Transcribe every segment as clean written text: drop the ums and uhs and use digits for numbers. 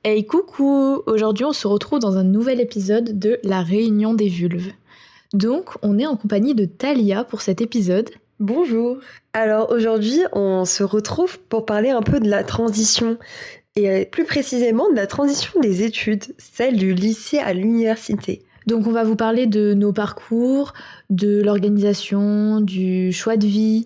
Hey coucou! Aujourd'hui on se retrouve dans un nouvel épisode de La Réunion des Vulves. Donc on est en compagnie de Thalia pour cet épisode. Bonjour. Alors aujourd'hui, on se retrouve pour parler un peu de la transition et plus précisément de la transition des études, celle du lycée à l'université. Donc on va vous parler de nos parcours, de l'organisation, du choix de vie,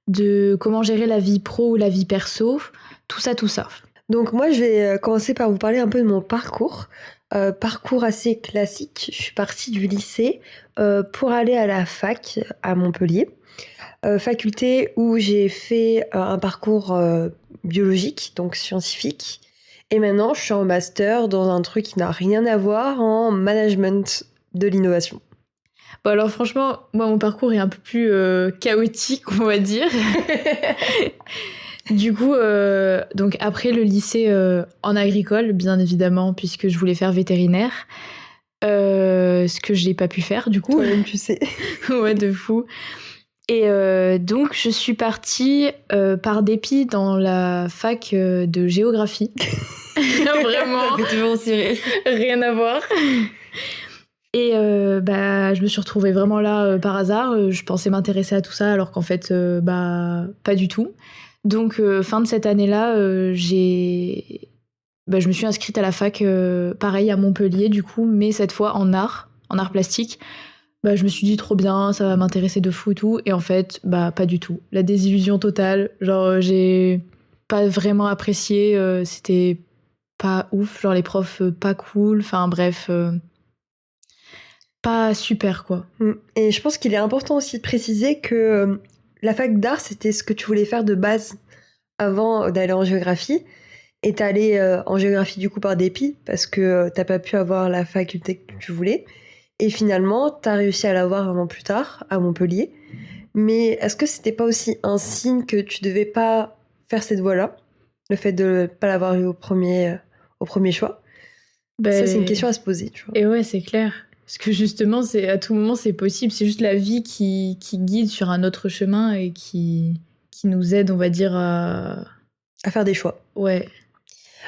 de comment gérer la vie pro ou la vie perso, tout ça, tout ça. Donc moi, je vais commencer par vous parler un peu de mon parcours. Parcours assez classique. Je suis partie du lycée pour aller à la fac à Montpellier. Faculté où j'ai fait un parcours biologique, donc scientifique. Et maintenant, je suis en master dans un truc qui n'a rien à voir en management de l'innovation. Bon alors franchement, moi mon parcours est un peu plus chaotique on va dire. Du coup, donc après le lycée en agricole, bien évidemment, puisque je voulais faire vétérinaire, ce que j'ai pas pu faire du coup. Toi-même, tu sais. Ouais, de fou. Et donc je suis partie par dépit dans la fac de géographie. Vraiment, Ça fait toujours aussi rire. rien à voir. Et bah, je me suis retrouvée vraiment là par hasard. Je pensais m'intéresser à tout ça alors qu'en fait, bah, pas du tout. Donc, fin de cette année-là, je me suis inscrite à la fac, pareil à Montpellier du coup, mais cette fois en art plastique. Bah, je me suis dit trop bien, ça va m'intéresser de fou et tout. Et en fait, bah, pas du tout. La désillusion totale. Genre, j'ai pas vraiment apprécié. C'était pas ouf. Genre, les profs, pas cool. Enfin, bref, pas super, quoi. Et je pense qu'il est important aussi de préciser que la fac d'art, c'était ce que tu voulais faire de base avant d'aller en géographie. Et t'es allé en géographie du coup par dépit parce que t'as pas pu avoir la faculté que tu voulais. Et finalement, t'as réussi à l'avoir un an plus tard à Montpellier. Mais est-ce que c'était pas aussi un signe que tu devais pas faire cette voie-là? Le fait de pas l'avoir eu au premier choix? Ça, c'est une Ben, question à se poser, tu vois. et ouais, c'est clair. Parce que justement, c'est à tout moment, c'est possible. C'est juste la vie qui guide sur un autre chemin et qui nous aide, on va dire, à... À faire des choix. Ouais.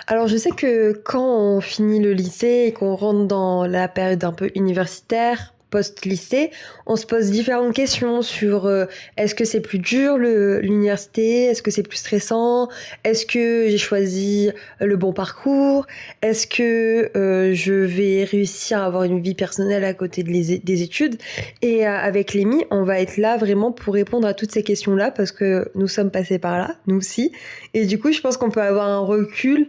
Alors, je sais que quand on finit le lycée et qu'on rentre dans la période un peu universitaire, post-lycée, on se pose différentes questions sur est-ce que c'est plus dur l'université? Est-ce que c'est plus stressant? Est-ce que j'ai choisi le bon parcours? Est-ce que je vais réussir à avoir une vie personnelle à côté des études? Et avec Lémi, on va être là vraiment pour répondre à toutes ces questions-là parce que nous sommes passés par là, nous aussi. Et du coup, je pense qu'on peut avoir un recul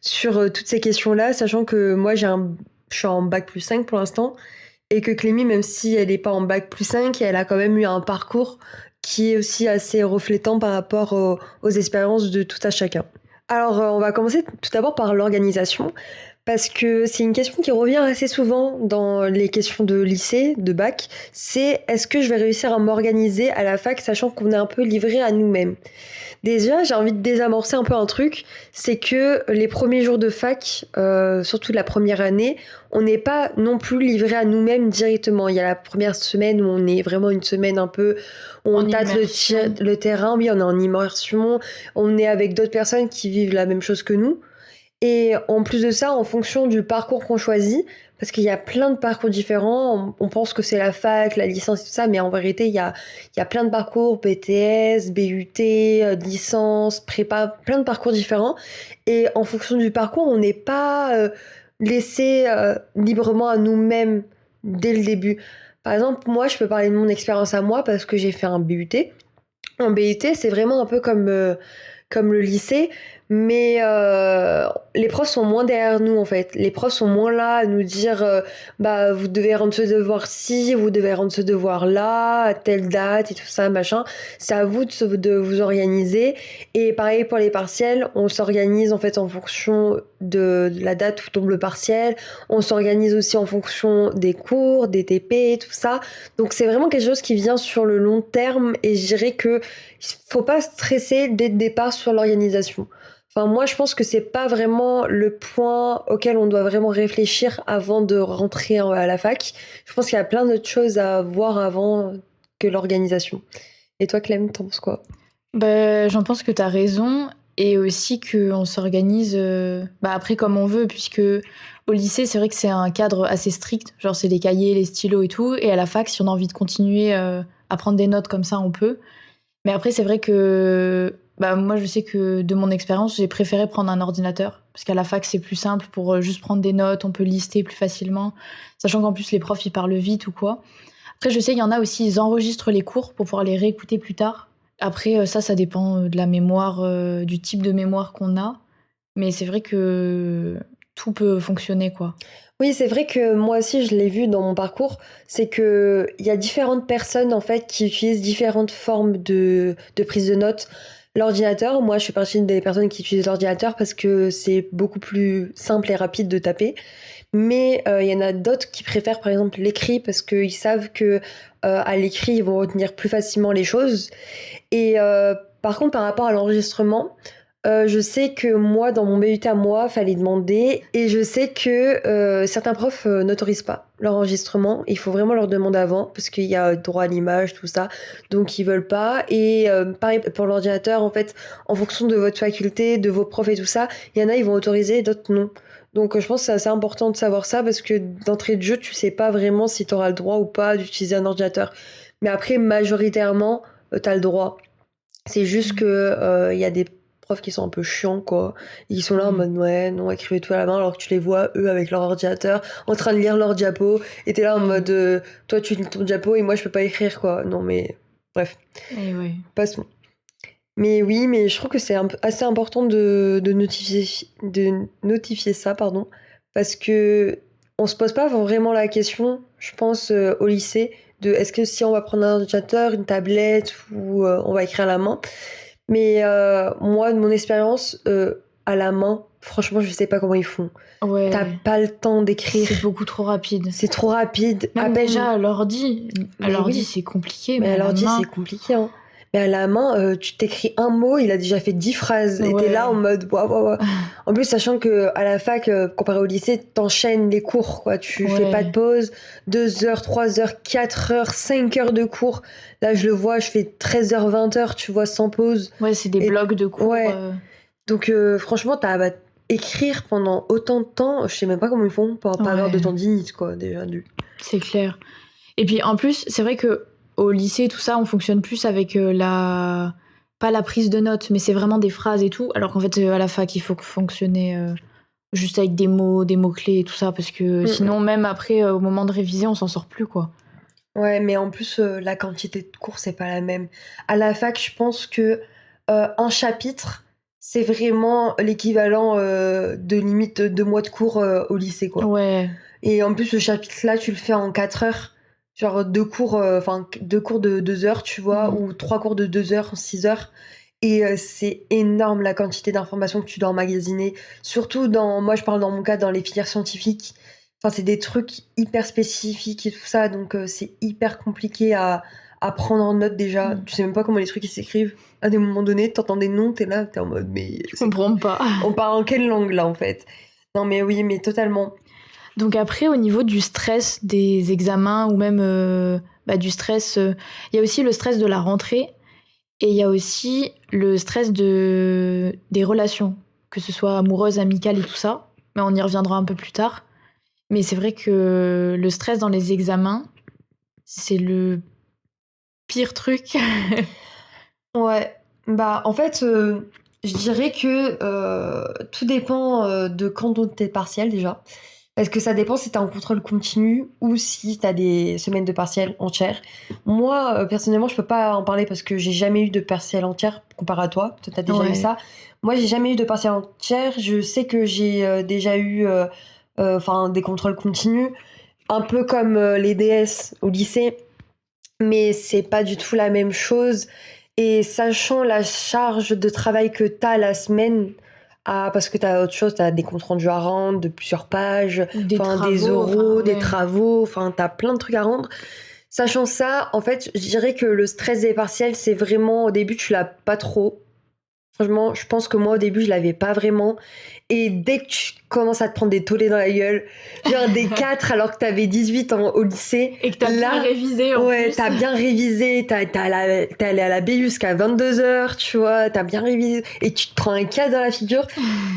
sur toutes ces questions-là, sachant que moi, je suis en bac plus 5 pour l'instant, et que Clémy, même si elle n'est pas en bac plus 5, elle a quand même eu un parcours qui est aussi assez reflétant par rapport aux expériences de tout à chacun. Alors, on va commencer tout d'abord par l'organisation, parce que c'est une question qui revient assez souvent dans les questions de lycée, de bac, c'est est-ce que je vais réussir à m'organiser à la fac, sachant qu'on est un peu livré à nous-mêmes. Déjà, j'ai envie de désamorcer un peu un truc, c'est que les premiers jours de fac, surtout la première année, on n'est pas non plus livré à nous-mêmes directement. Il y a la première semaine où on est vraiment une semaine un peu, où on En tâte immersion. le terrain, oui, on est en immersion, on est avec d'autres personnes qui vivent la même chose que nous. Et en plus de ça, en fonction du parcours qu'on choisit, parce qu'il y a plein de parcours différents, on pense que c'est la fac, la licence et tout ça, mais en vérité, il y a plein de parcours, BTS, BUT, licence, prépa, plein de parcours différents. Et en fonction du parcours, on n'est pas laissé librement à nous-mêmes dès le début. Par exemple, moi, je peux parler de mon expérience à moi parce que j'ai fait un BUT. En BUT, c'est vraiment un peu comme le lycée, mais les profs sont moins derrière nous en fait. Les profs sont moins là à nous dire bah vous devez rendre ce devoir-ci, vous devez rendre ce devoir-là, à telle date et tout ça, machin. C'est à vous de vous organiser. Et pareil pour les partiels, on s'organise en fait en fonction de la date où tombe le partiel. On s'organise aussi en fonction des cours, des TP, tout ça. Donc c'est vraiment quelque chose qui vient sur le long terme et je dirais que il faut pas stresser dès le départ sur l'organisation. Enfin, moi, je pense que c'est pas vraiment le point auquel on doit vraiment réfléchir avant de rentrer à la fac. Je pense qu'il y a plein d'autres choses à voir avant que l'organisation. Et toi, Clem, t'en penses quoi? Bah, j'en pense que t'as raison. et aussi qu'on s'organise après comme on veut, puisque au lycée, c'est vrai que c'est un cadre assez strict, genre c'est les cahiers, les stylos et tout, et à la fac, si on a envie de continuer à prendre des notes comme ça, on peut. Mais après, c'est vrai que moi, je sais que de mon expérience, j'ai préféré prendre un ordinateur, parce qu'à la fac, c'est plus simple pour juste prendre des notes, on peut lister plus facilement, sachant qu'en plus, les profs, ils parlent vite ou quoi. Après, je sais qu'il y en a aussi, ils enregistrent les cours pour pouvoir les réécouter plus tard. Après, ça dépend de la mémoire, du type de mémoire qu'on a. Mais c'est vrai que tout peut fonctionner, quoi. Oui, c'est vrai que moi aussi, je l'ai vu dans mon parcours, c'est qu'il y a différentes personnes, en fait, qui utilisent différentes formes de prise de notes. L'ordinateur, moi, je fais partie des personnes qui utilisent l'ordinateur parce que c'est beaucoup plus simple et rapide de taper. Mais il y en a d'autres qui préfèrent, par exemple, l'écrit parce qu'ils savent que à l'écrit, ils vont retenir plus facilement les choses. Et par contre, par rapport à l'enregistrement, je sais que moi, dans mon BUT à moi, fallait demander et je sais que, certains profs, n'autorisent pas l'enregistrement. Il faut vraiment leur demander avant parce qu'il y a droit à l'image, tout ça, donc ils veulent pas et pareil pour l'ordinateur, en fait, en fonction de votre faculté, de vos profs et tout ça, il y en a, ils vont autoriser, d'autres non. Donc je pense que c'est assez important de savoir ça parce que d'entrée de jeu, tu sais pas vraiment si tu auras le droit ou pas d'utiliser un ordinateur. Mais après majoritairement, tu as le droit. C'est juste que il y a des profs qui sont un peu chiants, quoi. Ils sont là en mode ouais, non, écrivez tout à la main, alors que tu les vois, eux, avec leur ordinateur, en train de lire leur diapo, et t'es là en mode toi, tu lis ton diapo et moi, je peux pas écrire, quoi. Non, mais bref, Et ouais. passons. Mais oui, mais je trouve que c'est assez important de notifier ça, pardon, parce que on se pose pas vraiment la question, je pense, au lycée, de est-ce que si on va prendre un ordinateur, une tablette ou on va écrire à la main. Mais moi, de mon expérience, à la main, franchement, je sais pas comment ils font. T'as Ouais, pas le temps d'écrire. c'est beaucoup trop rapide. C'est trop rapide. À Même peine. déjà à l'ordi. À Mais l'ordi, oui. c'est compliqué, Mais mais à à la l'ordi, c'est main. compliqué, hein. Mais à la main, tu t'écris un mot, il a déjà fait 10 phrases. Et t'es là en Ouais. mode, waouh, waouh, waouh. En plus, sachant que à la fac, comparé au lycée, t'enchaînes les cours, quoi. Tu fais pas de Ouais. pause. 2 heures, 3 heures, 4 heures, 5 heures de cours. Là, je le vois, je fais 13 heures, 20 heures, tu vois, sans pause. Ouais, c'est des Et blocs de cours. ouais. Donc, franchement, écrire pendant autant de temps, je sais même pas comment ils font pour pas avoir de Ouais, tendinite, quoi, déjà. c'est clair. Et puis en plus, c'est vrai que au lycée, tout ça, on fonctionne plus avec pas la prise de notes, mais c'est vraiment des phrases et tout. Alors qu'en fait, à la fac, il faut fonctionner juste avec des mots, des mots-clés et tout ça, parce que Mm, mm. sinon, même après, au moment de réviser, on s'en sort plus, quoi. Ouais, mais en plus, la quantité de cours, c'est pas la même. À la fac, je pense que un chapitre, c'est vraiment l'équivalent de limite 2 mois de cours au lycée, quoi. Ouais, Et en plus, ce chapitre-là, tu le fais en 4 heures. Genre 2 cours, enfin 2 cours de 2 heures, tu vois, mm, ou 3 cours de 2 heures en 6 heures. Et c'est énorme la quantité d'informations que tu dois emmagasiner. Surtout moi je parle dans mon cas, dans les filières scientifiques. Enfin, c'est des trucs hyper spécifiques et tout ça, donc c'est hyper compliqué à prendre en note déjà. mm. Tu sais même pas comment les trucs ils s'écrivent. À des moments donnés, t'entends des noms, t'es là, t'es en mode, mais Je comprends pas. on parle en quelle langue là en fait? Non, mais oui, mais totalement. Donc après, au niveau du stress des examens ou même du stress, il y a aussi le stress de la rentrée et il y a aussi le stress des relations, que ce soit amoureuses, amicales et tout ça. Mais on y reviendra un peu plus tard. Mais c'est vrai que le stress dans les examens, c'est le pire truc. Ouais, bah en fait, je dirais que tout dépend de quand ont tes partiels déjà. Parce que ça dépend si tu es en contrôle continu ou si tu as des semaines de partiels entières. Moi, personnellement, je peux pas en parler parce que j'ai jamais eu de partiels entières comparé à toi. Toi, tu as déjà eu Ouais. ça. Moi, j'ai jamais eu de partiels entières. Je sais que j'ai déjà eu enfin des contrôles continus, un peu comme les DS au lycée, mais c'est pas du tout la même chose. Et sachant la charge de travail que tu as la semaine, parce que tu as autre chose, tu as des comptes rendus à rendre de plusieurs pages, Ou des enfin des travaux, oraux, enfin des ouais. travaux, enfin tu as plein de trucs à rendre. Sachant ça, en fait, je dirais que le stress des partiels, c'est vraiment au début, tu l'as pas trop. Franchement, je pense que moi, au début, je l'avais pas vraiment. Et dès que tu commences à te prendre des tollés dans la gueule, genre des 4 alors que t'avais 18 au lycée, Et que t'as bien là, révisé en ouais, plus. t'as bien révisé, t'es allé à la BU jusqu'à 22h, tu vois, t'as bien révisé, et tu te prends un cas dans la figure.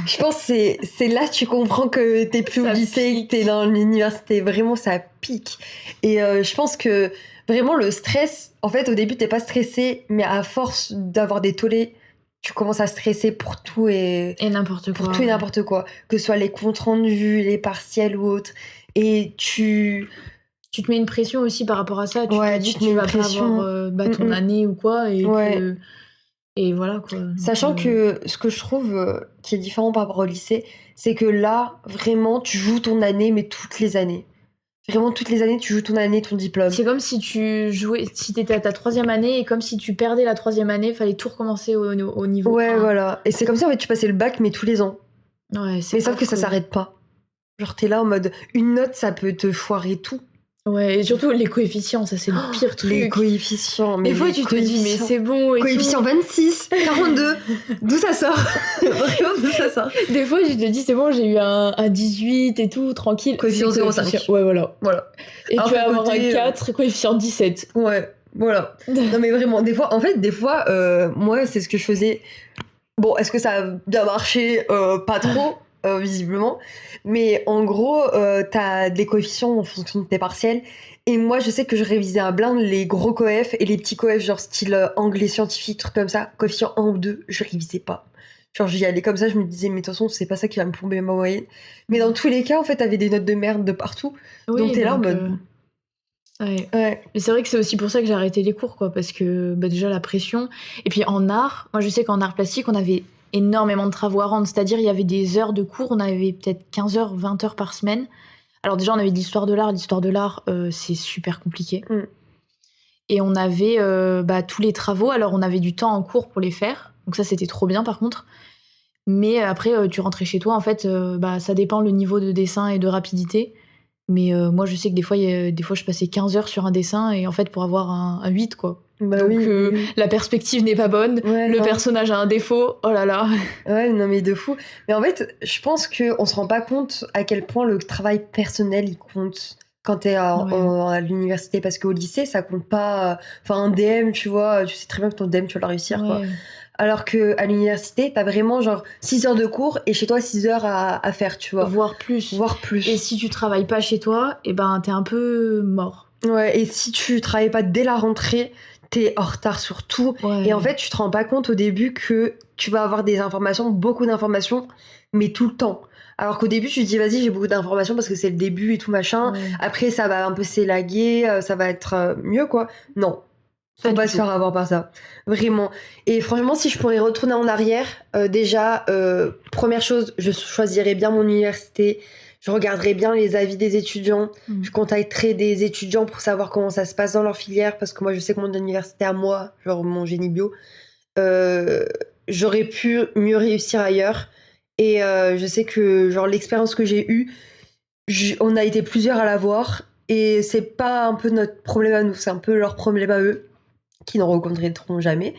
Je pense que c'est là que tu comprends que t'es plus au Ça lycée, pique. que t'es dans l'université. Vraiment, ça pique. Et je pense que vraiment, le stress, en fait, au début, t'es pas stressé, mais à force d'avoir des tollés, tu commences à stresser pour tout et Et n'importe pour quoi. tout et Ouais. n'importe quoi, que ce soit les comptes rendus, les partiels ou autres. Et Tu te mets une pression aussi par rapport à ça. Tu te ouais, dis tu que te mets tu une vas pas pression. avoir ton année ou quoi. Ouais. Et voilà quoi. Donc, Sachant que ce que je trouve qui est différent par rapport au lycée, c'est que là, vraiment, tu joues ton année, mais toutes les années. Vraiment, toutes les années, tu joues ton année, ton diplôme. c'est comme si tu jouais, si t'étais à ta 3e année et comme si tu perdais la 3e année, fallait tout recommencer au niveau Ouais, 1. voilà. Et c'est comme ça, en fait, tu passais le bac, mais tous les ans. Ouais, c'est Mais sauf que ça affreux. s'arrête pas. Genre, t'es là en mode, une note, ça peut te foirer tout. Ouais, et surtout les coefficients, ça c'est le pire Les truc. coefficients, mais Des fois les tu te dis mais coefficients. c'est bon et Coefficient tout. 26, 42, d'où ça sort? Vraiment, d'où ça sort? Des fois tu te dis c'est bon, j'ai eu un 18 et tout, tranquille. Coefficient C'est 0,5. Ouais, voilà. Voilà. Et Alors tu vas qu'à avoir un côté, 4, coefficient 17. ouais, voilà. Non mais vraiment, des fois, moi, c'est ce que je faisais. Bon, est-ce que ça a bien marché? Pas trop, visiblement. Mais en gros, t'as des coefficients en fonction de tes partiels. Et moi, je sais que je révisais à blinde les gros coefs et les petits coefs, genre style anglais scientifique, trucs comme ça. Coefficient 1 ou 2, je révisais pas. Genre, j'y allais comme ça, je me disais, mais de toute façon, c'est pas ça qui va me plomber ma moyenne. Mais dans tous les cas, en fait, t'avais des notes de merde de partout. Donc Oui, t'es là en donc mode. ouais. Ouais. Mais c'est vrai que c'est aussi pour ça que j'ai arrêté les cours, quoi, parce que bah, déjà la pression. Et puis en art, moi je sais qu'en art plastique, on avait énormément de travaux à rendre. C'est-à-dire, il y avait des heures de cours, on avait peut-être 15 heures, 20 heures par semaine. Alors déjà, on avait de l'histoire de l'art. L'histoire de l'art, c'est super compliqué. Mm. Et on avait tous les travaux. Alors on avait du temps en cours pour les faire. Donc ça, c'était trop bien par contre. Mais après, tu rentrais chez toi, en fait, ça dépend le niveau de dessin et de rapidité. Mais moi, je sais que des fois, je passais 15 heures sur un dessin et en fait, pour avoir un 8, quoi. Bah Donc, oui. la perspective n'est pas bonne, Ouais, le non. personnage a un défaut, oh là là. Ouais, non, mais de fou. Mais en fait, je pense qu'on se rend pas compte à quel point le travail personnel, il compte quand t'es à l'université. Parce qu'au lycée, ça compte pas. Enfin, un DM, tu vois, tu sais très bien que ton DM, tu vas le réussir, quoi. Ouais. Alors qu'à l'université, t'as vraiment genre 6 heures de cours et chez toi 6 heures à faire, tu vois. Voire plus. Voire plus. Et si tu travailles pas chez toi, et ben, t'es un peu mort. Ouais, et si tu travailles pas dès la rentrée, t'es en retard sur tout. Ouais. Et en fait, tu te rends pas compte au début que tu vas avoir des informations, beaucoup d'informations, mais tout le temps. Alors qu'au début, tu te dis, vas-y, j'ai beaucoup d'informations parce que c'est le début et tout machin. Ouais. Après, ça va un peu s'élaguer, ça va être mieux, quoi. Non, Pas faut du pas se tout. faire avoir par ça. Vraiment. Et franchement, si je pourrais retourner en arrière, déjà, première chose, je choisirais bien mon université. Je regarderais bien les avis des étudiants. Mm. Je contacterais des étudiants pour savoir comment ça se passe dans leur filière. Parce que moi, je sais que mon université à moi, genre mon génie bio, j'aurais pu mieux réussir ailleurs. Et je sais que genre l'expérience que j'ai eue, on a été plusieurs à l'avoir. Et c'est pas un peu notre problème à nous, c'est un peu leur problème à eux qui n'en reconnaîtront jamais.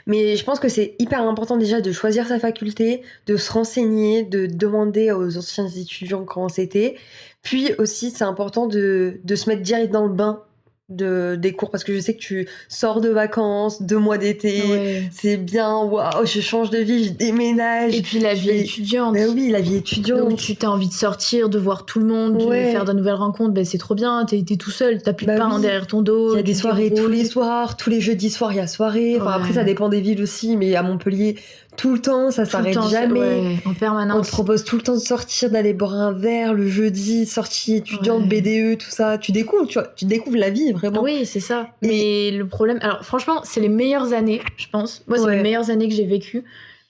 Mais je pense que c'est hyper important déjà de choisir sa faculté, de se renseigner, de demander aux anciens étudiants comment c'était. Puis aussi, c'est important de se mettre direct dans le bain des cours parce que je sais que tu sors de vacances, 2 mois d'été, Ouais. c'est bien, waouh, je change de vie, je déménage. Et puis la vie étudiante. Ben oui, la vie étudiante. Donc tu t'as envie de sortir, de voir tout le monde, de Ouais. faire de nouvelles rencontres, ben c'est trop bien, t'es tout seul, t'as plus de Bah parents oui. derrière ton dos. Il y a des tu te soirées tous déroules. les soirs, tous les jeudis soirs, il y a soirée. Enfin, après, ça Ouais. dépend des villes aussi, mais à Montpellier, tout le temps, ça Tout le s'arrête temps, jamais. ouais, en On te permanence. propose tout le temps de sortir, d'aller boire un verre le jeudi, sortie étudiante, Ouais. BDE, tout ça. Tu découvres, tu vois, tu découvres la vie, vraiment. Oui, c'est ça. Et- Mais le problème, alors franchement, c'est les meilleures années, je pense. Moi, c'est Ouais. les meilleures années que j'ai vécues.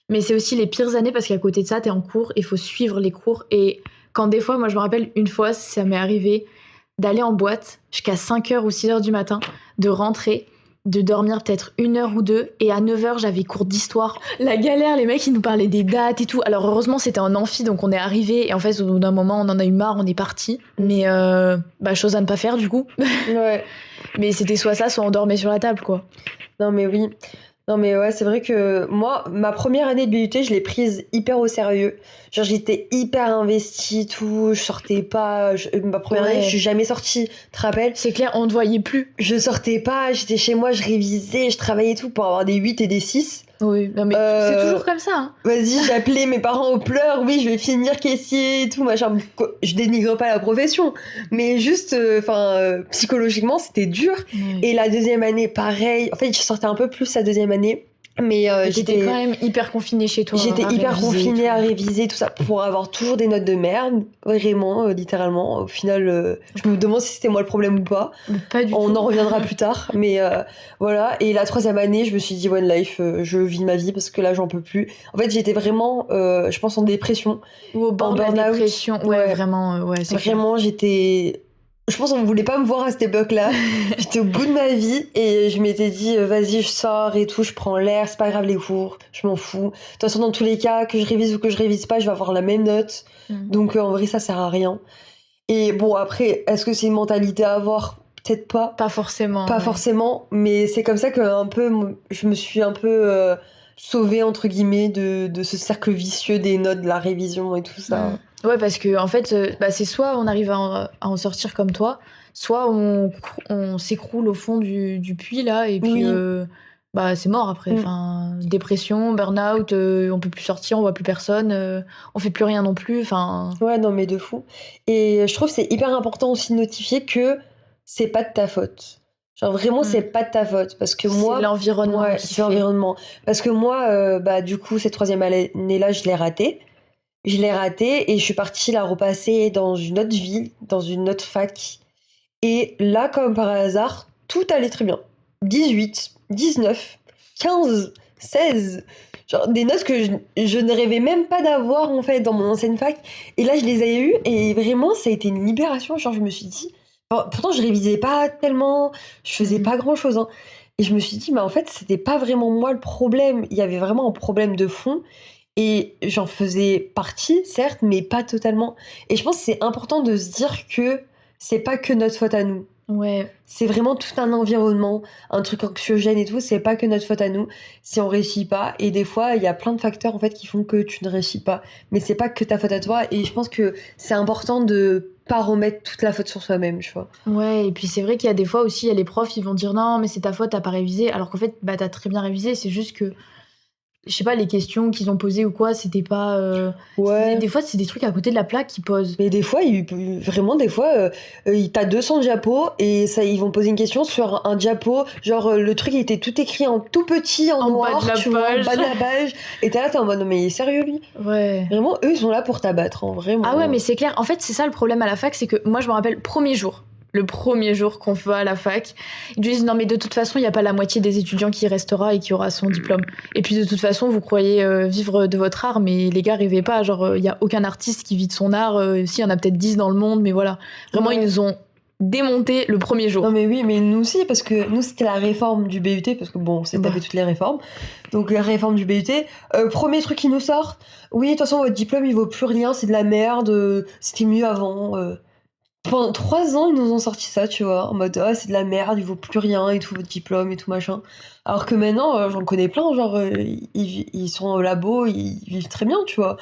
Mais c'est aussi les pires années parce qu'à côté de ça, t'es en cours, il faut suivre les cours. Et quand des fois, moi, je me rappelle une fois, ça m'est arrivé d'aller en boîte jusqu'à 5h ou 6h du matin, de rentrer, de dormir peut-être 1 heure ou 2, et à 9h, j'avais cours d'histoire. La galère, les mecs, ils nous parlaient des dates et tout. Alors heureusement, c'était en amphi, donc on est arrivé, et en fait, au bout d'un moment, on en a eu marre, on est parti. Mais chose à ne pas faire, du coup. Ouais. Mais c'était soit ça, soit on dormait sur la table, quoi. Non, mais oui. Non, mais ouais, c'est vrai que moi, ma première année de BUT, je l'ai prise hyper au sérieux. Genre, j'étais hyper investie, tout. Je sortais pas. Ma première année, je suis Ouais, jamais sortie. Tu te rappelles? c'est clair, on ne te voyait plus. Je sortais pas, j'étais chez moi, je révisais, je travaillais tout pour avoir des 8 et des 6. Oui, non mais c'est Euh, toujours comme ça, hein. Vas-y, j'appelais mes parents aux pleurs, oui, je vais finir caissier et tout, machin. Je dénigre pas la profession, mais juste, psychologiquement, c'était dur. Ouais. Et la deuxième année, pareil. En fait, je sortais un peu plus la deuxième année, mais Mais t'étais quand même hyper confinée chez toi j'étais à hyper réviser et confinée tout. à réviser, tout ça, pour avoir toujours des notes de merde, vraiment, littéralement. Au final, je me demande si c'était moi le problème ou pas. Mais pas du On en tout. reviendra plus tard, mais voilà. Et la troisième année, je me suis dit One Life, je vis ma vie parce que là, j'en peux plus. En fait, j'étais vraiment, je pense, en dépression, Ou au en bord de la burn-out. dépression. Ouais, Ouais, vraiment, ouais, c'est clair. vraiment, j'étais. Je pense qu'on ne voulait pas me voir à cette époque-là. J'étais au bout de ma vie et je m'étais dit, vas-y, je sors et tout, je prends l'air, c'est pas grave les cours, je m'en fous. De toute façon, dans tous les cas, que je révise ou que je révise pas, je vais avoir la même note. Mm. Donc, en vrai, ça sert à rien. Et bon, après, est-ce que c'est une mentalité à avoir? Peut-être pas. Pas forcément, Pas ouais. forcément, mais c'est comme ça que un peu, je me suis un peu sauvée, entre guillemets, de ce cercle vicieux des notes, de la révision et tout Mm. ça. Ouais, parce que en fait, bah, c'est soit on arrive à en sortir comme toi, soit on s'écroule au fond du puits là, et puis Oui. bah, c'est mort après. Mm. Enfin, dépression, burn-out, on peut plus sortir, on voit plus personne, on fait plus rien non plus. Enfin, Ouais, non, mais de fou. Et je trouve que c'est hyper important aussi de notifier que c'est pas de ta faute. Genre vraiment, c'est mm. pas de ta faute. Parce que C'est moi, l'environnement ouais, qui c'est fait. l'environnement. Parce que moi, bah, du coup, cette troisième année-là, je l'ai ratée. Je l'ai ratée et je suis partie la repasser dans une autre ville, dans une autre fac. Et là, comme par hasard, tout allait très bien. 18, 19, 15, 16. Genre des notes que je ne rêvais même pas d'avoir en fait dans mon ancienne fac. Et là, je les ai eues et vraiment, ça a été une libération. Genre, je me suis dit. Pourtant, je révisais pas tellement, je faisais Mm. pas grand chose, hein. Et je me suis dit, mais en fait, c'était pas vraiment moi le problème. Il y avait vraiment un problème de fond. Et j'en faisais partie, certes, mais pas totalement. Et je pense que c'est important de se dire que c'est pas que notre faute à nous. Ouais, C'est vraiment tout un environnement, un truc anxiogène et tout. C'est pas que notre faute à nous si on réussit pas. Et des fois, il y a plein de facteurs en fait qui font que tu ne réussis pas. Mais c'est pas que ta faute à toi. Et je pense que c'est important de pas remettre toute la faute sur soi-même, tu vois. ouais, et puis c'est vrai qu'il y a des fois aussi, il y a les profs, ils vont dire non, mais c'est ta faute, t'as pas révisé, alors qu'en fait, bah, t'as très bien révisé, c'est juste que je sais pas, les questions qu'ils ont posées ou quoi, c'était pas. Ouais. Des fois, c'est des trucs à côté de la plaque qu'ils posent. Mais des fois, vraiment, des fois, t'as 200 diapos et ça, ils vont poser une question sur un diapo. Genre, le truc, il était tout écrit en tout petit, en En bas de noir, la tu vois, en page. bas de la page. Et t'es là, t'es en mode, non, mais il est sérieux, lui? Ouais. Vraiment, eux, ils sont là pour t'abattre, hein, Ah ouais, vraiment. mais c'est clair. En fait, c'est ça le problème à la fac, c'est que moi, je me rappelle, premier jour. Le premier jour qu'on va à la fac, ils disent non mais de toute façon il n'y a pas la moitié des étudiants qui y restera et qui aura son diplôme. Et puis de toute façon vous croyez vivre de votre art, mais les gars rêvez pas, genre il y a aucun artiste qui vit de son art, si il y en a peut-être 10 dans le monde, mais voilà. Vraiment ils Ouais. nous ont démonté le premier Non, jour. mais oui, mais nous aussi, parce que nous, c'était la réforme du BUT, parce que bon, c'est tapé Bah, toutes les réformes. Donc, la réforme du BUT. Premier truc qui nous sort, oui, de toute façon, votre diplôme, il vaut plus rien, c'est de la merde, c'était mieux avant. Pendant 3 ans, ils nous ont sorti ça, tu vois, en mode ah, c'est de la merde, il vaut plus rien et tout, votre diplôme et tout machin. Alors que maintenant, j'en connais plein, genre, ils sont au labo, ils vivent très bien, tu vois.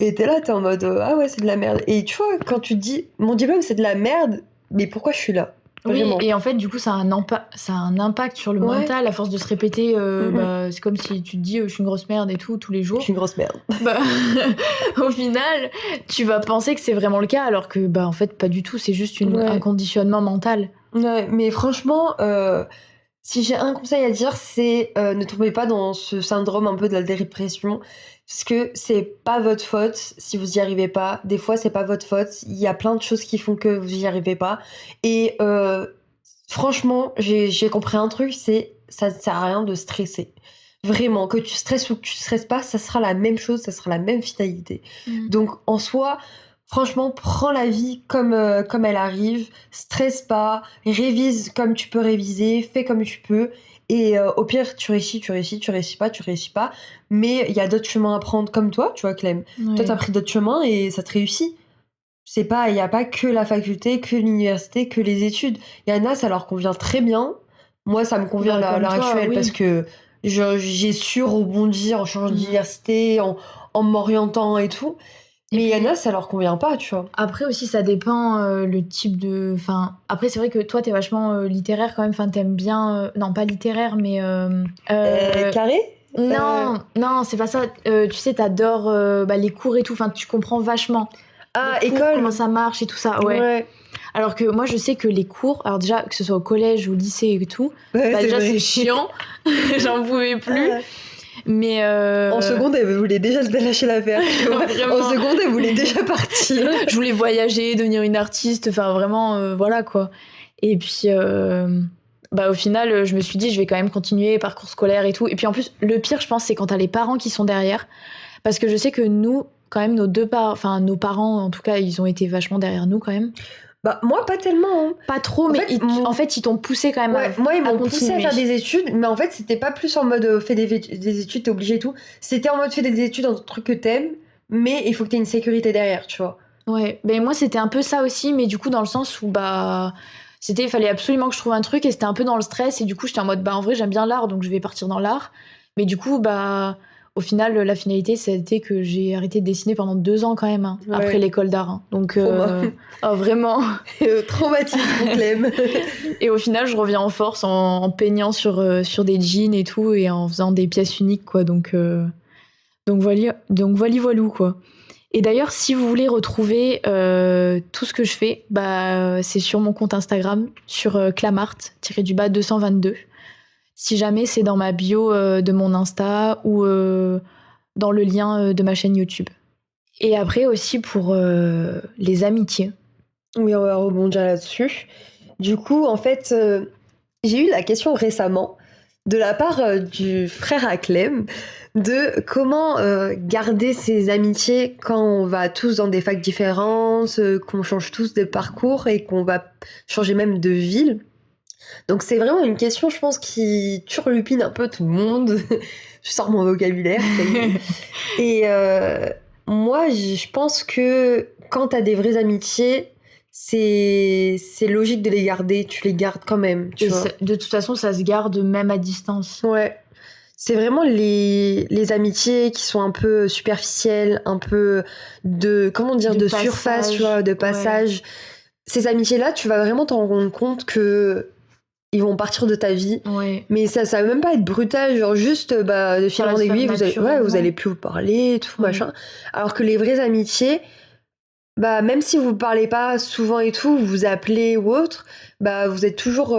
Et t'es là, t'es en mode ah ouais, c'est de la merde. Et tu vois, quand tu te dis mon diplôme, c'est de la merde, mais pourquoi je suis là? oui, Vraiment. et en fait, du coup, ça a un impact sur le Ouais. mental à force de se répéter. Mhm. Bah, c'est comme si tu te dis, je suis une grosse merde et tout, tous les Je jours. suis une grosse merde. Bah, au final, tu vas penser que c'est vraiment le cas, alors que, bah, en fait, pas du tout. C'est juste un Ouais. conditionnement mental. Ouais, mais franchement, si j'ai un conseil à dire, c'est ne tombez pas dans ce syndrome un peu de la dépression, parce que c'est pas votre faute si vous y arrivez pas. Des fois, c'est pas votre faute. Il y a plein de choses qui font que vous y arrivez pas. Et franchement, j'ai compris un truc, c'est ça ne sert à rien de stresser. Vraiment, que tu stresses ou que tu stresses pas, ça sera la même chose, ça sera la même finalité. Mm. Donc en soi, franchement, prends la vie comme elle arrive, stresse pas, révise comme tu peux réviser, fais comme tu peux. Et au pire, tu réussis, tu réussis, tu réussis pas, tu réussis pas. Mais il y a d'autres chemins à prendre comme toi, tu vois, Clem. Toi, t'as Ouais. pris d'autres chemins et ça te réussit. C'est pas, il y a pas que la faculté, que l'université, que les études. Il y en a, ça leur convient très bien. Moi, ça me convient Bah, à comme l'heure toi, actuelle parce oui. que j'ai su rebondir en changeant d'université, en m'orientant et tout. Mais il y en a, ça leur convient pas, tu vois. Après aussi, ça dépend le type de... Enfin, après, c'est vrai que toi, t'es vachement littéraire quand même. Enfin, t'aimes bien... Non, pas littéraire, mais... Carré Non, c'est pas ça. Tu sais, t'adores les cours et tout. Enfin, tu comprends vachement. Ah, Les cours, école comment ça marche et tout ça, ouais. Alors que moi, je sais que les cours... Alors déjà, que ce soit au collège ou au lycée et tout, déjà, c'est chiant. J'en pouvais plus. Mais en seconde, elle voulait déjà lâcher l'affaire. En seconde, elle voulait déjà partir. Je voulais voyager, devenir une artiste, enfin vraiment, voilà quoi. Et puis, au final, je me suis dit, je vais quand même continuer, parcours scolaire et tout. Et puis en plus, le pire, je pense, c'est quand t'as les parents qui sont derrière. Parce que je sais que nous, quand même, nos parents, en tout cas, ils ont été vachement derrière nous quand même. Bah, moi, pas tellement. Hein. Pas trop, mais en fait, ils t'ont poussé quand même moi, ils m'ont poussé à faire des études, mais en fait, c'était pas plus en mode fais des études, t'es obligé et tout. C'était en mode fais des études dans un truc que t'aimes, mais il faut que t'aies une sécurité derrière, tu vois. Ouais, ben moi, c'était un peu ça aussi, mais du coup, dans le sens où, il fallait absolument que je trouve un truc et c'était un peu dans le stress, et du coup, j'étais en mode, en vrai, j'aime bien l'art, donc je vais partir dans l'art. Mais du coup, au final, la finalité, c'était que j'ai arrêté de dessiner pendant 2 ans quand même, hein, après l'école d'art. Hein. Donc, vraiment. Traumatisme, on l'aime. Et au final, je reviens en force en peignant sur des jeans et tout, et en faisant des pièces uniques, quoi. Donc voilà, voilou, quoi. Et d'ailleurs, si vous voulez retrouver tout ce que je fais, c'est sur mon compte Instagram, sur clamart-222. Si jamais, c'est dans ma bio de mon Insta ou dans le lien de ma chaîne YouTube. Et après aussi pour les amitiés. Oui, on va rebondir là-dessus. Du coup, en fait, j'ai eu la question récemment de la part du frère à Clem de comment garder ses amitiés quand on va tous dans des facs différentes, qu'on change tous de parcours et qu'on va changer même de ville. Donc c'est vraiment une question, je pense, qui turlupine un peu tout le monde. Je sors mon vocabulaire, ça y est. Et moi, je pense que quand t'as des vraies amitiés, c'est logique de les garder, tu les gardes quand même, tu vois. De toute façon, ça se garde même à distance. Ouais. C'est vraiment les amitiés qui sont un peu superficielles, un peu de passage, surface, tu vois, de passage. Ouais. Ces amitiés-là, tu vas vraiment t'en rendre compte que ils vont partir de ta vie. Ouais. Mais ça va même pas être brutal, genre juste de fil en aiguille, vous allez plus vous parler, tout machin. Alors que les vraies amitiés, même si vous parlez pas souvent et tout, vous vous appelez ou autre, vous êtes toujours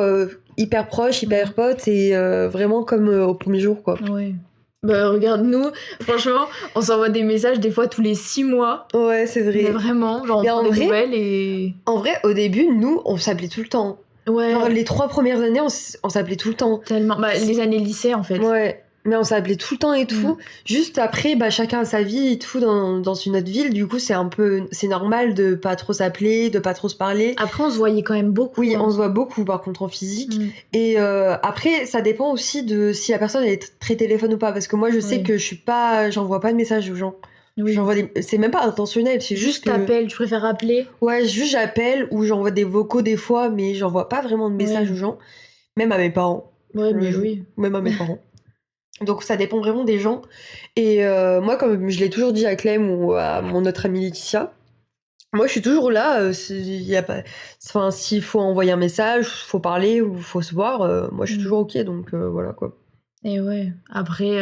hyper proches, hyper potes et vraiment comme au premier jour, quoi. Ouais. Regarde, nous, franchement, on s'envoie des messages des fois tous les 6 mois. Ouais, c'est vrai. Mais vraiment, genre on prend des nouvelles et... En vrai, au début, nous, on s'appelait tout le temps. Ouais. Genre, les 3 premières années, on s'appelait tout le temps. Tellement. Les années lycée, en fait. Ouais. Mais on s'appelait tout le temps et tout. Juste après, chacun a sa vie et tout dans une autre ville. Du coup, c'est normal de pas trop s'appeler, de pas trop se parler. Après, on se voyait quand même beaucoup. Oui, on se voit beaucoup, par contre, en physique. Et après, ça dépend aussi de si la personne elle est très téléphone ou pas. Parce que moi, je sais que j'envoie pas de messages aux gens. Oui. C'est même pas intentionnel, c'est juste que... t'appelles, tu préfères appeler? Ouais, juste j'appelle ou j'envoie des vocaux des fois, mais j'envoie pas vraiment de messages aux gens. Même à mes parents. Ouais, mais oui. Même à mes parents. Donc ça dépend vraiment des gens. Et moi, comme je l'ai toujours dit à Clem ou à mon autre amie Laetitia, moi je suis toujours là. S'il faut envoyer un message, faut parler ou faut se voir, moi je suis toujours ok. Donc voilà quoi. Et ouais, après,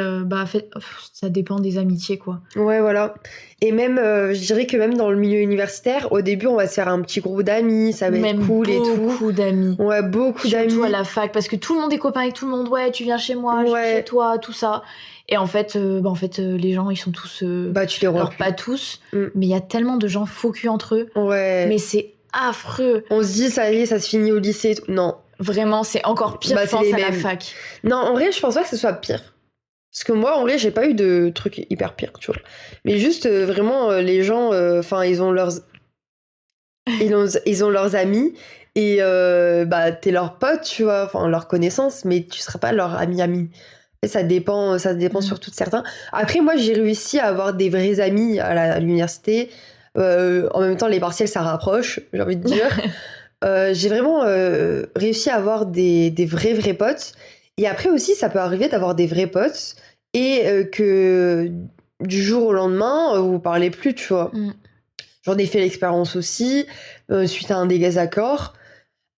ça dépend des amitiés, quoi. Ouais, voilà. Et même, je dirais que même dans le milieu universitaire, au début, on va se faire un petit groupe d'amis, ça va être cool et tout. Beaucoup d'amis. Ouais, beaucoup d'amis. Surtout à la fac, parce que tout le monde est copain avec tout le monde. Ouais, tu viens chez moi, je viens chez toi, tout ça. Et en fait, les gens, ils sont tous... tu les vois. Alors, pas tous, mais il y a tellement de gens faux cul entre eux. Ouais. Mais c'est affreux. On se dit, ça y est, ça se finit au lycée. Non. Vraiment, c'est encore pire, je pense, à la fac. Non, en vrai, je pense pas que ce soit pire. Parce que moi, en vrai, j'ai pas eu de trucs hyper pires, tu vois. Mais juste, vraiment, les gens, ils ont leurs... ils ont leurs amis et t'es leur pote, tu vois, enfin, leur connaissance, mais tu seras pas leur ami. Et ça dépend surtout de certains. Après, moi, j'ai réussi à avoir des vrais amis à l'université. En même temps, les partiels, ça rapproche, j'ai envie de dire. J'ai vraiment réussi à avoir des vrais potes. Et après aussi, ça peut arriver d'avoir des vrais potes et que du jour au lendemain, vous parlez plus, tu vois. J'en ai fait l'expérience aussi, suite à un désaccord.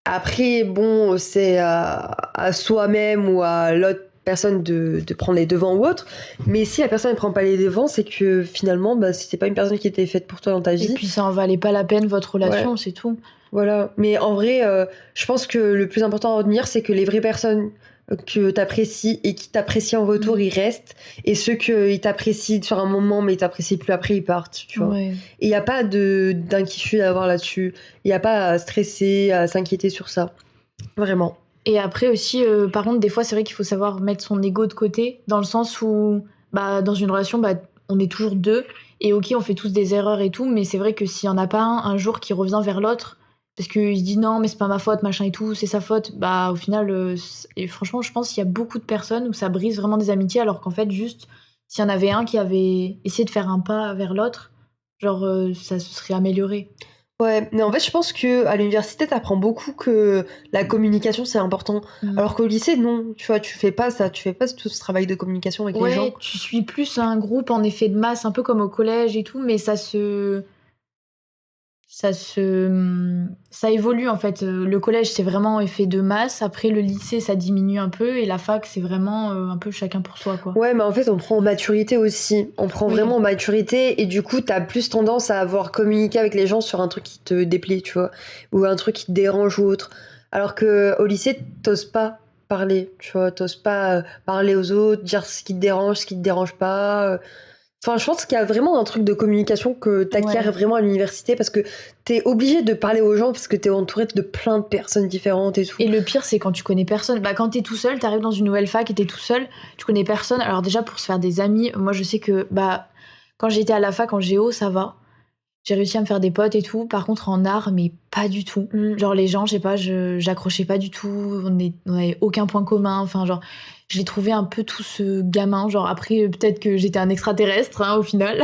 Après, bon, c'est à soi-même ou à l'autre personne de prendre les devants ou autre. Mais si la personne ne prend pas les devants, c'est que finalement, bah, c'était pas une personne qui était faite pour toi dans ta Et vie. puis ça en valait pas la peine votre relation, Ouais. c'est tout. Voilà. Mais en vrai, je pense que le plus important à retenir, c'est que les vraies personnes que t'apprécies et qui t'apprécient en retour, ils restent. Et ceux qui t'apprécient sur un moment, mais ils t'apprécient plus après, ils partent, tu vois. Ouais. Et il n'y a pas d'inquiétude à avoir là-dessus. Il n'y a pas à stresser, à s'inquiéter sur ça. Vraiment. Et après aussi, par contre, des fois, c'est vrai qu'il faut savoir mettre son ego de côté, dans le sens où, bah, dans une relation, bah, on est toujours deux, et ok, on fait tous des erreurs et tout, mais c'est vrai que s'il y en a pas un jour qui revient vers l'autre, parce qu'il se dit non, mais c'est pas ma faute, machin et tout, c'est sa faute, bah, au final, et franchement, je pense qu'il y a beaucoup de personnes où ça brise vraiment des amitiés, alors qu'en fait, juste, s'il y en avait un qui avait essayé de faire un pas vers l'autre, genre, ça se serait amélioré. Ouais, mais en fait, je pense que à l'université, t'apprends beaucoup que la communication, c'est important. Alors qu'au lycée, non, tu vois, tu fais pas ça, tu fais pas tout ce travail de communication avec les gens. Ouais, tu suis plus un groupe en effet de masse, un peu comme au collège et tout, mais ça évolue en fait. Le collège, c'est vraiment effet de masse. Après, le lycée, ça diminue un peu, et la fac, c'est vraiment un peu chacun pour soi, quoi. Ouais, mais en fait, on prend en maturité aussi. On prend Oui. vraiment en maturité et du coup, t'as plus tendance à avoir communiqué avec les gens sur un truc qui te déplaît, tu vois, ou un truc qui te dérange ou autre. Alors que au lycée, t'oses pas parler, tu vois, t'oses pas parler aux autres, dire ce qui te dérange pas. Enfin, je pense qu'il y a vraiment un truc de communication que t'acquiers Ouais. vraiment à l'université parce que t'es obligé de parler aux gens parce que t'es entouré de plein de personnes différentes et tout. Et le pire, c'est quand tu connais personne. Bah, quand t'es tout seul, t'arrives dans une nouvelle fac et t'es tout seul, tu connais personne. Alors déjà, pour se faire des amis, moi, je sais que bah, quand j'étais à la fac en géo, ça va. J'ai réussi à me faire des potes et tout. Par contre, en art, mais pas du tout. Genre, les gens, je sais pas, j'accrochais pas du tout. On avait aucun point commun. Enfin, genre, je les trouvais un peu tous gamins. Genre, après, peut-être que j'étais un extraterrestre, hein, au final.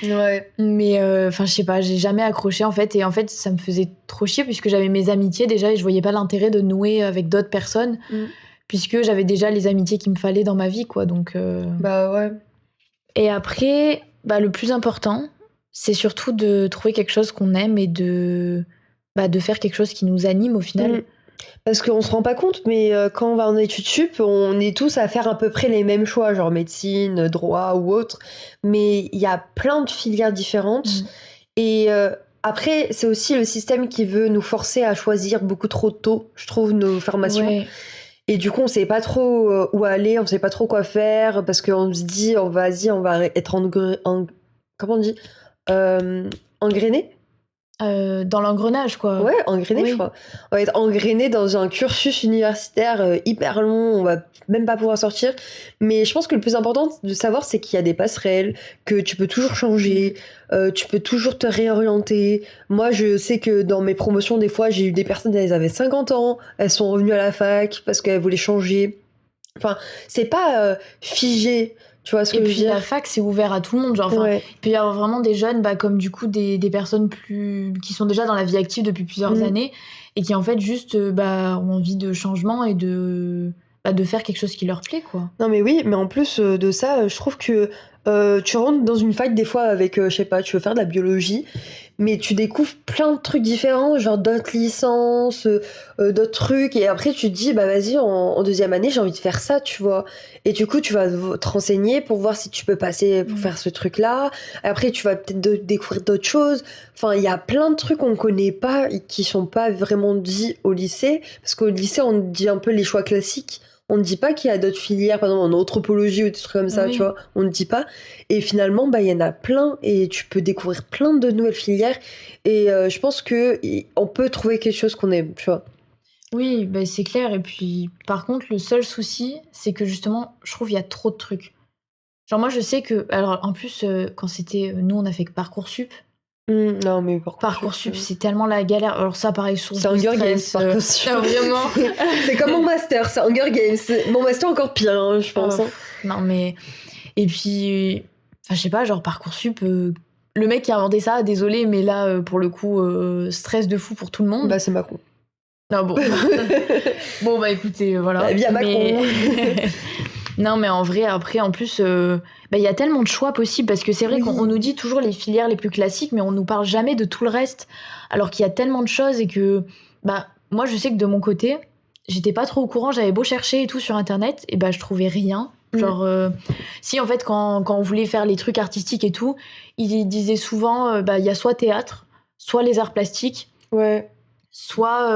Ouais. Mais, enfin, je sais pas, j'ai jamais accroché, en fait. Et en fait, ça me faisait trop chier puisque j'avais mes amitiés déjà et je voyais pas l'intérêt de nouer avec d'autres personnes puisque j'avais déjà les amitiés qu'il me fallait dans ma vie, quoi. Donc, Bah ouais. Et après, bah, le plus important, c'est surtout de trouver quelque chose qu'on aime et de faire quelque chose qui nous anime au final. Parce qu'on se rend pas compte, mais quand on va en études sup, on est tous à faire à peu près les mêmes choix, genre médecine, droit ou autre. Mais il y a plein de filières différentes. Et après, c'est aussi le système qui veut nous forcer à choisir beaucoup trop tôt, je trouve, nos formations. Ouais. Et du coup, on sait pas trop où aller, on sait pas trop quoi faire, parce qu'on se dit, on va être comment on dit engrainé. Dans l'engrenage, quoi. Ouais, engrainé, je Oui. crois. On va être engrainé dans un cursus universitaire hyper long, on va même pas pouvoir sortir. Mais je pense que le plus important de savoir, c'est qu'il y a des passerelles, que tu peux toujours changer, tu peux toujours te réorienter. Moi, je sais que dans mes promotions, des fois, j'ai eu des personnes, elles avaient 50 ans, elles sont revenues à la fac parce qu'elles voulaient changer. Enfin, c'est pas figé, tu vois ce Et que je veux puis la dire? fac, c'est ouvert à tout le monde. Genre, enfin, Ouais. il peut y avoir vraiment des jeunes, bah, comme du coup des personnes qui sont déjà dans la vie active depuis plusieurs années et qui en fait juste bah, ont envie de changement et de faire quelque chose qui leur plaît, quoi. Non mais oui, mais en plus de ça, je trouve que tu rentres dans une fac des fois avec, je sais pas, tu veux faire de la biologie, mais tu découvres plein de trucs différents, genre d'autres licences, d'autres trucs, et après tu te dis, bah vas-y, en deuxième année, j'ai envie de faire ça, tu vois. Et du coup, tu vas te renseigner pour voir si tu peux passer pour faire ce truc-là. Après, tu vas peut-être découvrir d'autres choses. Enfin, il y a plein de trucs qu'on connaît pas et qui sont pas vraiment dits au lycée, parce qu'au lycée, on dit un peu les choix classiques. On ne dit pas qu'il y a d'autres filières, par exemple en anthropologie ou des trucs comme ça, Oui. tu vois. On ne dit pas. Et finalement, bah, il y en a plein et tu peux découvrir plein de nouvelles filières. Et je pense on peut trouver quelque chose qu'on aime, tu vois. Oui, bah, c'est clair. Et puis, par contre, le seul souci, c'est que justement, je trouve il y a trop de trucs. Genre, moi, je sais que. Alors, en plus, quand c'était. Nous, on a fait que Parcoursup. Non, mais Parcoursup, c'est tellement la galère. Alors, ça, pareil, source c'est de Hunger Games, stress. Parcoursup. Non, vraiment. C'est comme mon master, c'est Hunger Games. Mon master encore pire, hein, je pense. Hein. Non, mais. Et puis. Enfin, je sais pas, genre, Parcoursup. Le mec qui a inventé ça, désolé, mais là, pour le coup, stress de fou pour tout le monde. Bah, c'est Macron. Non, bon. Bon, bah écoutez, voilà. La vie à Macron. Non, mais en vrai, après, en plus, bah, y a tellement de choix possibles parce que c'est vrai qu'on nous dit toujours les filières les plus classiques, mais on nous parle jamais de tout le reste. Alors qu'il y a tellement de choses et que, bah, moi, je sais que de mon côté, j'étais pas trop au courant, j'avais beau chercher et tout sur internet, et bah, je trouvais rien. Genre, si en fait, quand on voulait faire les trucs artistiques et tout, ils disaient souvent, bah, il y a soit théâtre, soit les arts plastiques, Ouais. soit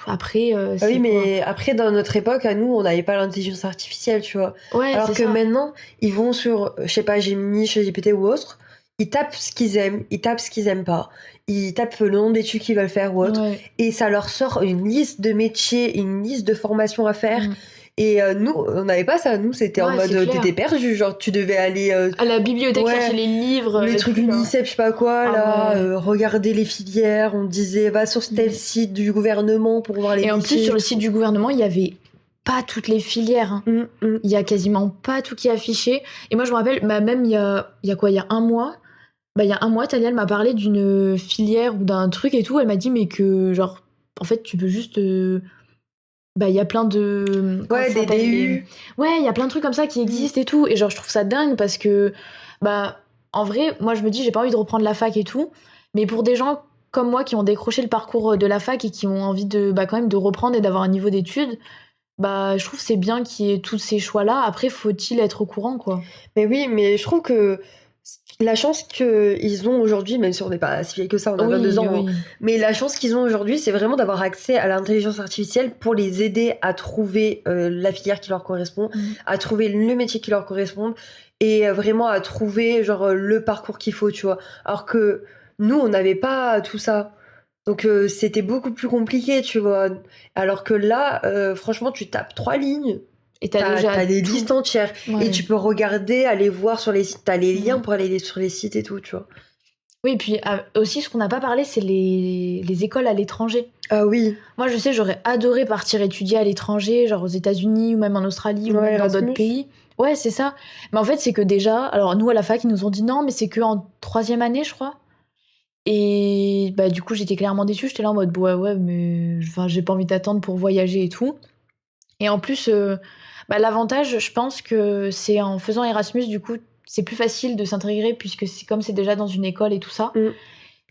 après, Ah c'est oui, quoi? mais après, dans notre époque, à nous, on n'avait pas l'intelligence artificielle, tu vois. Ouais, Alors c'est que ça. maintenant, ils vont sur, je sais pas, Gemini, ChatGPT ou autre, ils tapent ce qu'ils aiment, ils tapent ce qu'ils aiment pas, ils tapent le nombre d'études qu'ils veulent faire ou autre, Ouais. et ça leur sort une liste de métiers, une liste de formations à faire. Mm. Et nous, on n'avait pas ça. Nous, c'était en Ouais, mode, c'est clair. t'étais perdu, genre, tu devais aller À la bibliothèque ouais, chercher les livres les et trucs tout, là. UNICEF, je sais pas quoi, Ah là, ouais. regarder les filières, on te disait, va sur tel Mm. site du gouvernement pour voir les Et en plus, métiers sur et le tout. site du gouvernement, il y avait pas toutes les filières, hein. Il y a quasiment pas tout qui est affiché. Et moi, je me rappelle, bah, même il y a quoi, il y a un mois, Talia, elle m'a parlé d'une filière ou d'un truc et tout. Elle m'a dit, mais que, genre, en fait, tu peux juste. Bah, il y a plein de. Comment Ouais, ça des s'appelle DU. Ouais, il y a plein de trucs comme ça qui existent et tout. Et genre, je trouve ça dingue parce que, bah, en vrai, moi, je me dis, j'ai pas envie de reprendre la fac et tout. Mais pour des gens comme moi qui ont décroché le parcours de la fac et qui ont envie de, bah, quand même de reprendre et d'avoir un niveau d'études, bah, je trouve que c'est bien qu'il y ait tous ces choix-là. Après, faut-il être au courant, quoi. Mais oui, mais je trouve que la chance qu'ils ont aujourd'hui, même si on n'est pas si vieille que ça, on a 22 Oui, ans, hein, oui. mais la chance qu'ils ont aujourd'hui, c'est vraiment d'avoir accès à l'intelligence artificielle pour les aider à trouver la filière qui leur correspond, Mm. à trouver le métier qui leur correspond et vraiment à trouver genre le parcours qu'il faut, tu vois. Alors que nous, on n'avait pas tout ça. Donc c'était beaucoup plus compliqué, tu vois. Alors que là, franchement, tu tapes 3 lignes. Et t'as déjà T'as des tout. listes entières. Ouais. Et tu peux regarder, aller voir sur les sites. T'as les liens Mm. pour aller sur les sites et tout, tu vois. Oui, et puis aussi, ce qu'on n'a pas parlé, c'est les écoles à l'étranger. Ah oui, Moi, je sais, j'aurais adoré partir étudier à l'étranger, genre aux États-Unis ou même en Australie ou ouais, même dans d'autres Erasmus. pays. Ouais, c'est ça. Mais en fait, c'est que déjà, alors nous à la fac, ils nous ont dit non, mais c'est que en troisième année, je crois. Et bah du coup, j'étais clairement déçue. J'étais là en mode ouais, ouais, mais enfin, j'ai pas envie d'attendre pour voyager et tout. Et en plus, bah, l'avantage, je pense que c'est en faisant Erasmus, du coup, c'est plus facile de s'intégrer puisque c'est comme c'est déjà dans une école et tout ça, Mm.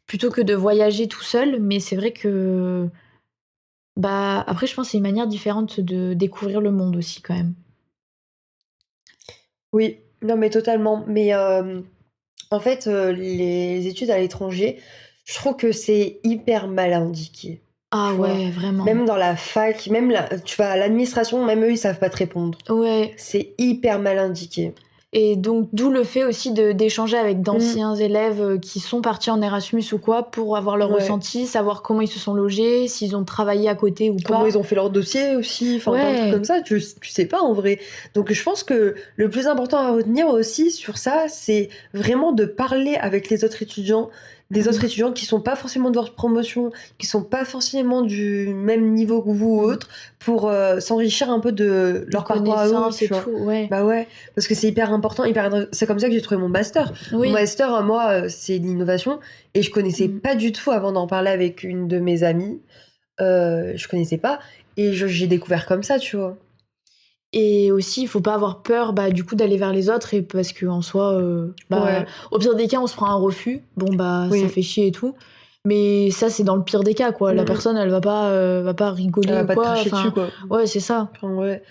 plutôt que de voyager tout seul. Mais c'est vrai que bah, après, je pense que c'est une manière différente de découvrir le monde aussi, quand même. Oui, non mais totalement. Mais en fait, les études à l'étranger, je trouve que c'est hyper mal indiqué. Ah Tu vois. ouais, vraiment. Même dans la fac, même là, tu vas à l'administration, même eux, ils savent pas te répondre. Ouais. C'est hyper mal indiqué. Et donc, d'où le fait aussi d'échanger avec Mm. d'anciens élèves qui sont partis en Erasmus ou quoi, pour avoir leur Ouais. ressenti, savoir comment ils se sont logés, s'ils ont travaillé à côté ou Comment pas. ils ont fait leur dossier aussi, enfin plein de trucs Ouais. comme ça, tu sais pas en vrai. Donc je pense que le plus important à retenir aussi sur ça, c'est vraiment de parler avec les autres étudiants, des autres Mm. étudiants qui sont pas forcément de votre promotion, qui sont pas forcément du même niveau que vous ou Mm. autre, pour s'enrichir un peu de De leur parcours à eux, connaissances et tu vois. tout, ouais. Bah ouais, parce que c'est hyper important, c'est comme ça que j'ai trouvé mon master. Mon Oui. master, moi, c'est l'innovation, et je connaissais Mm. pas du tout avant d'en parler avec une de mes amies. Je connaissais pas et j'ai découvert comme ça, tu vois? Et aussi, il faut pas avoir peur, bah, du coup, d'aller vers les autres et parce qu'en soi, bah, Ouais, au pire des cas, on se prend un refus. Bon, bah, ça oui. fait chier et tout. Mais ça, c'est dans le pire des cas, quoi. La Mmh mh. personne, elle va pas Elle rigoler va ou pas te quoi. cracher dessus, Enfin, quoi. ouais, c'est ça. Enfin, ouais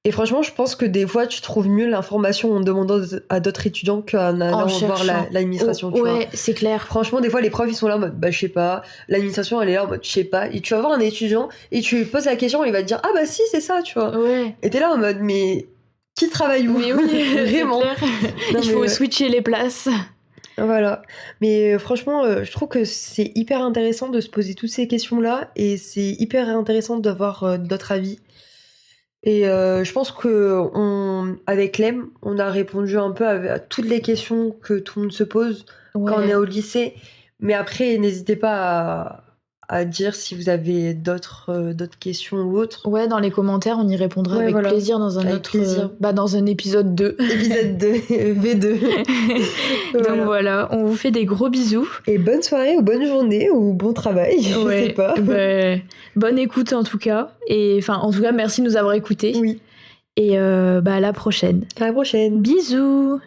et franchement, je pense que des fois, tu trouves mieux l'information en demandant à d'autres étudiants qu'en En allant voir cherchant. Oh, l'administration, tu vois? ouais, c'est clair. Franchement, des fois, les profs, ils sont là en mode: «Bah, je sais pas». L'administration, elle est là en mode: «Je sais pas» et tu vas voir un étudiant et tu lui poses la question, il va te dire: «Ah bah si, c'est ça», tu vois? Ouais. Et tu es là en mode: «Mais qui travaille où?» Mais oui, c'est Vraiment. clair. Non, Il mais faut ouais. switcher les places. Voilà. Mais franchement, je trouve que c'est hyper intéressant de se poser toutes ces questions-là et c'est hyper intéressant d'avoir, d'autres avis et je pense qu'on avec Lem, on a répondu un peu à toutes les questions que tout le monde se pose quand on est Ouais. au lycée. Mais après, n'hésitez pas à dire si vous avez d'autres questions ou autres. Ouais, dans les commentaires, on y répondra Ouais, avec voilà. plaisir dans un Avec autre. plaisir. Dans un épisode 2. Épisode 2, V2. Donc voilà, on vous fait des gros bisous. Et bonne soirée ou bonne journée ou bon travail, je sais pas. Bonne écoute en tout cas. Et enfin, en tout cas, merci de nous avoir écoutés. Oui. Et à la prochaine. À la prochaine. Bisous.